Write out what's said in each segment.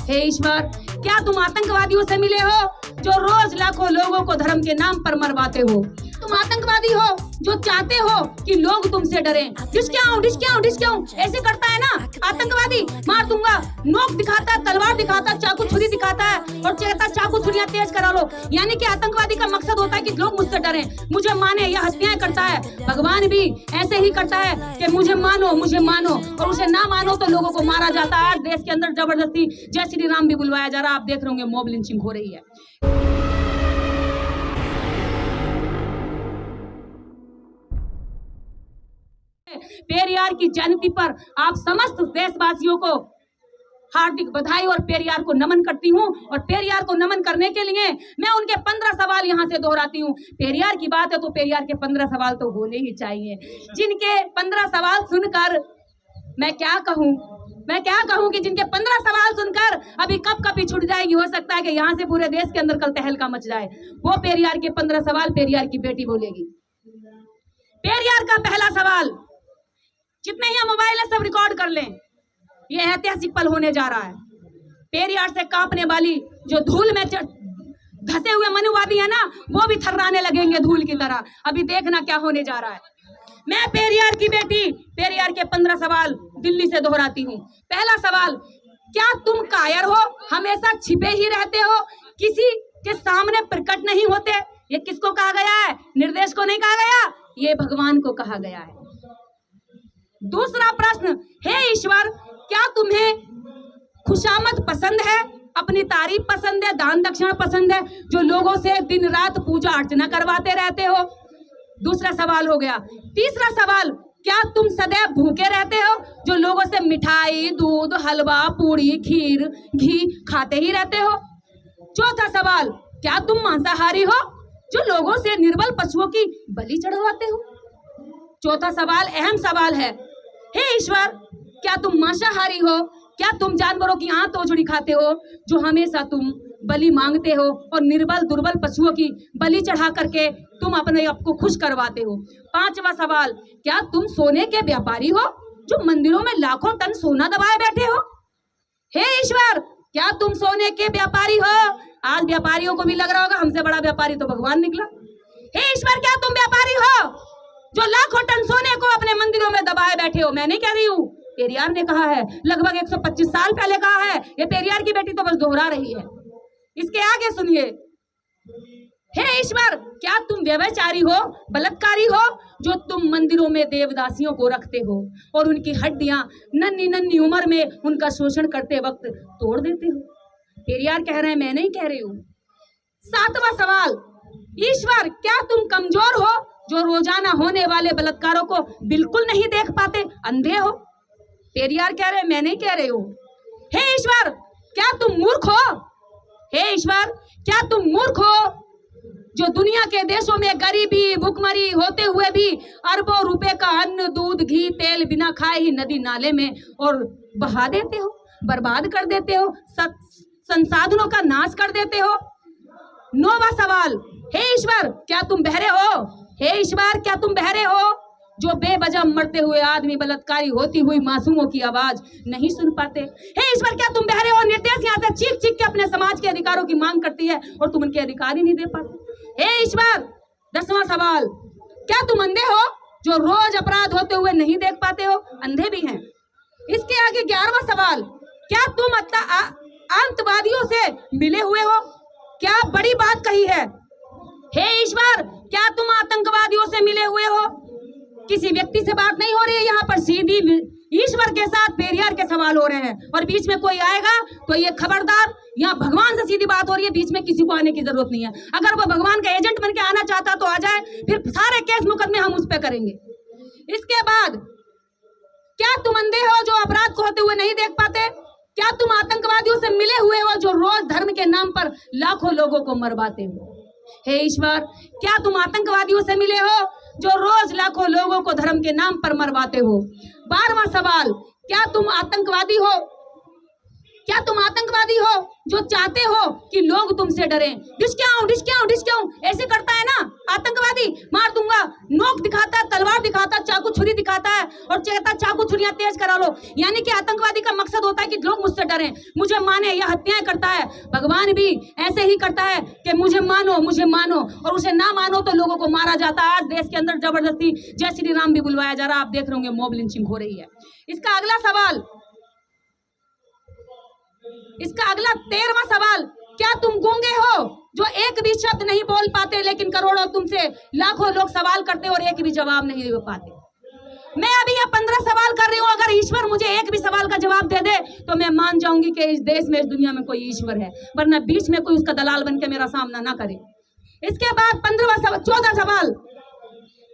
हे ईश्वर, क्या तुम आतंकवादियों से मिले हो जो रोज लाखों लोगों को धर्म के नाम पर मरवाते हो? तुम आतंकवादी हो जो चाहते हो कि लोग तुमसे डरें। डिस्क्याऊं ऐसे करता है ना आतंकवादी, मार दूंगा, नोक दिखाता है, तलवार दिखाता है, चाकू छुरी दिखाता है और कहता है चाकू छुरियां तेज करा लो। यानी कि आतंकवादी का मकसद होता है कि लोग मुझसे डरें, मुझे माने। यह हत्याएं करता है। भगवान भी ऐसे ही करता है कि मुझे मानो, और उसे ना मानो तो लोगों को मारा जाता है। आज देश के अंदर जबरदस्ती जय श्री राम भी बुलवाया जा रहा है। आप देख रहे होंगे मॉब लिंचिंग हो रही है। पेरियार की जयंती पर आप समस्त देशवासियों को हार्दिक बधाई और पेरियार को नमन करती हूँ। और पेरियार को नमन करने के लिए मैं उनके 15 सवाल यहाँ से दोहराती हूँ। पेरियार की बात है तो पेरियार के 15 सवाल तो होने ही चाहिए, जिनके 15 सवाल सुनकर मैं क्या कहूँ कि जिनके 15 सवाल सुनकर अभी कप छूट जाएगी। हो सकता है कि यहाँ से पूरे देश के अंदर कल तहलका मच जाए। वो पेरियार के 15 सवाल पेरियार की बेटी बोलेगी। पेरियार का पहला सवाल, जितने ही मोबाइल है सब रिकॉर्ड कर लें, ये ऐतिहासिक पल होने जा रहा है। पेरियार से कांपने वाली जो धूल में धसे हुए मनुवादी है ना, वो भी थर्राने लगेंगे धूल की तरह। अभी देखना क्या होने जा रहा है। मैं पेरियार की बेटी पेरियार के 15 सवाल दिल्ली से दोहराती हूँ। पहला सवाल, क्या तुम कायर हो, हमेशा छिपे ही रहते हो, किसी के सामने प्रकट नहीं होते? ये किसको कहा गया है? निर्देश को नहीं कहा गया, ये भगवान को कहा गया है। दूसरा प्रश्न, हे ईश्वर, क्या तुम्हें खुशामद पसंद है, अपनी तारीफ पसंद है, दान दक्षिणा पसंद है, जो लोगों से दिन रात पूजा अर्चना करवाते रहते हो? दूसरा सवाल हो गया। तीसरा सवाल, क्या तुम सदैव भूखे रहते हो, जो लोगों से मिठाई, दूध, हलवा, पूड़ी, खीर, घी खाते ही रहते हो? चौथा सवाल, क्या तुम मांसाहारी हो, जो लोगों से निर्बल पशुओं की बलि चढ़वाते हो? चौथा सवाल अहम सवाल है, हे ईश्वर, क्या तुम मांसाहारी हो, क्या तुम जानवरों की आंत तोजड़ी खाते हो, जो हमेशा तुम बलि मांगते हो और निर्बल दुर्बल पशुओं की बलि चढ़ा करके तुम अपने आप को खुश करवाते हो? पांचवा सवाल, क्या तुम सोने के व्यापारी हो, जो मंदिरों में लाखों टन सोना दबाए बैठे हो? हे ईश्वर, क्या तुम सोने के व्यापारी हो? आज व्यापारियों को भी लग रहा होगा हमसे बड़ा व्यापारी तो भगवान निकला। हे ईश्वर, क्या तुम व्यापारी हो, जो लाखों टन सोने को अपने मंदिरों में दबाए बैठे हो? मैं नहीं कह रही हूँ, पेरियार ने कहा है, लगभग 125 साल पहले कहा है। ये पेरियार की बेटी तो बस दोहरा रही है। इसके आगे सुनिए, हे ईश्वर, क्या तुम व्यभिचारी हो, बलात्कारी हो, जो तुम मंदिरों में देवदासियों को रखते हो और उनकी हड्डियां नन्ही उम्र में उनका शोषण करते वक्त तोड़ देते हो? पेरियार कह रहे हैं, मैं नहीं कह रही हूँ। सातवां सवाल, ईश्वर, क्या तुम कमजोर हो, जो रोजाना होने वाले बलात्कारों को बिल्कुल नहीं देख पाते, अंधे हो? पेरियार कह रहे हैं, मैं नहीं कह रही हूँ। हे ईश्वर, क्या तुम मूर्ख हो? हे ईश्वर, क्या तुम मूर्ख हो, जो दुनिया के देशों में गरीबी भुखमरी होते हुए भी अरबों रुपए का अन्न, दूध, घी, तेल बिना खाए ही नदी नाले में और बहा देते हो, बर्बाद कर देते हो, संसाधनों का नाश कर देते हो? नौवां सवाल, हे ईश्वर, क्या तुम बहरे हो? हे ईश्वर, क्या तुम बहरे हो, जो बेवजह मरते हुए आदमी, बलात्कारी होती हुई मासूमों की आवाज नहीं सुन पाते? हे ईश्वर, क्या तुम बहरे हो, निर्देश यहाँ से चीख के अपने समाज के अधिकारों की मांग करती है और तुम उनके अधिकार ही नहीं दे पाते? हे ईश्वर। 10वां सवाल, क्या तुम अंधे हो, जो रोज अपराध होते हुए नहीं देख पाते हो? अंधे भी हैं। इसके आगे 11वां सवाल, क्या तुम आतंकवादियों से मिले हुए हो? क्या बड़ी बात कही है। हे ईश्वर, क्या तुम आतंकवादियों से मिले हुए हो? किसी व्यक्ति से बात नहीं हो रही है यहाँ पर, सीधी ईश्वर के साथ पेरियार के सवाल हो रहे हैं। और बीच में कोई आएगा तो ये खबरदार, यहाँ भगवान से सीधी बात हो रही है, बीच में किसी को आने की जरूरत नहीं है। अगर वो भगवान का एजेंट बन के आना चाहता तो आ जाए, फिर सारे केस मुकदमे हम उस पर करेंगे। इसके बाद, क्या तुम अंधे हो, जो अपराध को होते हुए नहीं देख पाते? क्या तुम आतंकवादियों से मिले हुए हो, जो रोज धर्म के नाम पर लाखों लोगों को मरवाते हो? हे ईश्वर, क्या तुम आतंकवादियों से मिले हो, जो रोज लाखों लोगों को धर्म के नाम पर मरवाते हो? 12वां सवाल, क्या तुम आतंकवादी हो? क्या तुम आतंकवादी आतंकवादी हो जो चाहते हो कि लोग तुमसे डरें, डिस्क्याऊं ऐसे करता है ना आतंकवादी, मार दूंगा, नोक दिखाता है, तलवार दिखाता है, चाकू छुरी दिखाता है और कहता चाकू छुरियां तेज करा लो। यानी कि आतंकवादी का मकसद होता है कि लोग मुझसे डरें, मुझे माने। यह हत्याएं करता है। भगवान भी ऐसे ही करता है कि मुझे मानो, और उसे ना मानो तो लोगों को मारा जाता है। आज देश के अंदर जबरदस्ती जय श्री राम भी बुलवाया जा रहा है, आप देख रहे होंगे, मॉब लिंचिंग हो रही है। इसका अगला 13वां सवाल, क्या तुम गूंगे हो जो एक भी शब्द नहीं बोल पाते, लेकिन करोड़ों तुमसे लाखों लोग सवाल करते और एक भी जवाब नहीं दे पाते? मैं अभी यह 15 सवाल कर रही हूं, अगर ईश्वर मुझे एक भी सवाल का जवाब दे दे तो मैं मान जाऊंगी कि इस देश में, इस दुनिया में कोई ईश्वर है, वरना बीच में कोई उसका दलाल बन के मेरा सामना ना करे। इसके बाद 14 सवाल,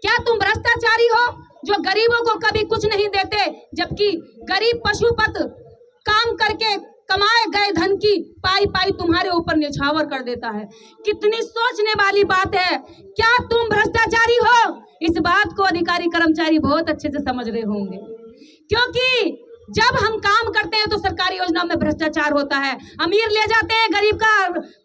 क्या तुम भ्रष्टाचारी हो जो गरीबों को कभी कुछ नहीं देते, जबकि गरीब पशुपत काम करके कमाए गए धन की पाई पाई तुम्हारे ऊपर न्यौछावर कर देता है? कितनी सोचने वाली बात है। क्या तुम भ्रष्टाचारी हो? इस बात को अधिकारी कर्मचारी बहुत अच्छे से समझ रहे होंगे, क्योंकि जब हम काम करते हैं तो सरकारी योजनाओं में भ्रष्टाचार होता है। अमीर ले जाते हैं गरीब का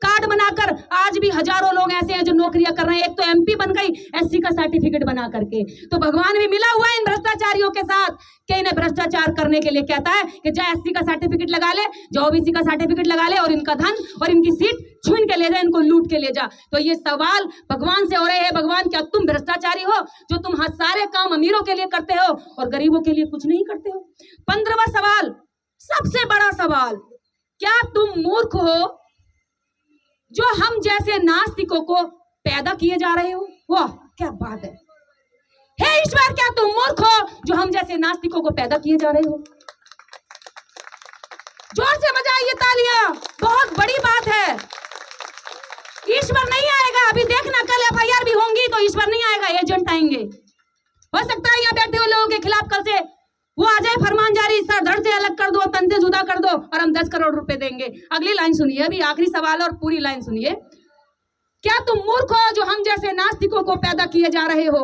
कार्ड बनाकर। आज भी हजारों लोग ऐसे हैं जो नौकरियां कर रहे हैं। एक तो एमपी बन गई एससी का सर्टिफिकेट बना करके। तो भगवान भी मिला हुआ है इन भ्रष्टाचारियों के साथ कि इन्हें भ्रष्टाचार करने के लिए कहता है कि जा एससी का सर्टिफिकेट लगा ले, जो ओबीसी का सर्टिफिकेट लगा ले, और इनका धन और इनकी सीट छीन के ले जा, इनको लूट के ले जा। तो ये सवाल भगवान से हो रहे हैं, भगवान क्या तुम भ्रष्टाचारी हो जो तुम सारे काम अमीरों के लिए करते हो और गरीबों के लिए कुछ नहीं करते हो? 15वां सवाल, सबसे बड़ा सवाल, क्या तुम मूर्ख हो जो हम जैसे नास्तिकों को पैदा किए जा रहे हो? वाह क्या बात है। हे ईश्वर, क्या तुम मूर्ख हो जो हम जैसे नास्तिकों को पैदा किए जा रहे हो? जोर से बजाइए तालियां, बहुत बड़ी बात है। ईश्वर नहीं आएगा, अभी देखना कल एफआईआर भी होंगी तो ईश्वर नहीं आएगा, एजेंट आएंगे। हो सकता है यहाँ बैठे हुए लोगों के खिलाफ कल से वो आ जाए फरमान जारी, सर धड़ से अलग कर दो, तन से जुदा कर दो और हम 10 करोड़ रुपए देंगे। अगली लाइन सुनिए, अभी आखिरी सवाल और पूरी लाइन सुनिए। क्या तुम मूर्ख हो जो हम जैसे नास्तिकों को पैदा किए जा रहे हो,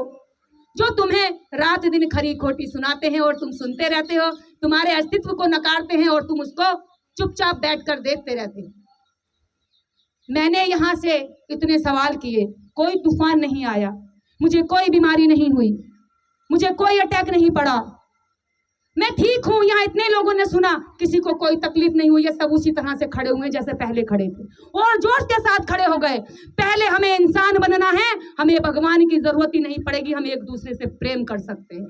जो तुम्हें रात दिन खरी खोटी सुनाते हैं और तुम सुनते रहते हो, तुम्हारे अस्तित्व को नकारते हैं और तुम उसको चुपचाप बैठकर देखते रहते हो। मैंने यहां से इतने सवाल किए, कोई तूफान नहीं आया, मुझे कोई बीमारी नहीं हुई, मुझे कोई अटैक नहीं पड़ा, मैं ठीक हूं। यहाँ इतने लोगों ने सुना, किसी को कोई तकलीफ नहीं हुई। ये सब उसी तरह से खड़े हुए जैसे पहले खड़े थे और जोश के साथ खड़े हो गए। पहले हमें इंसान बनना है, हमें भगवान की जरूरत ही नहीं पड़ेगी, हम एक दूसरे से प्रेम कर सकते हैं।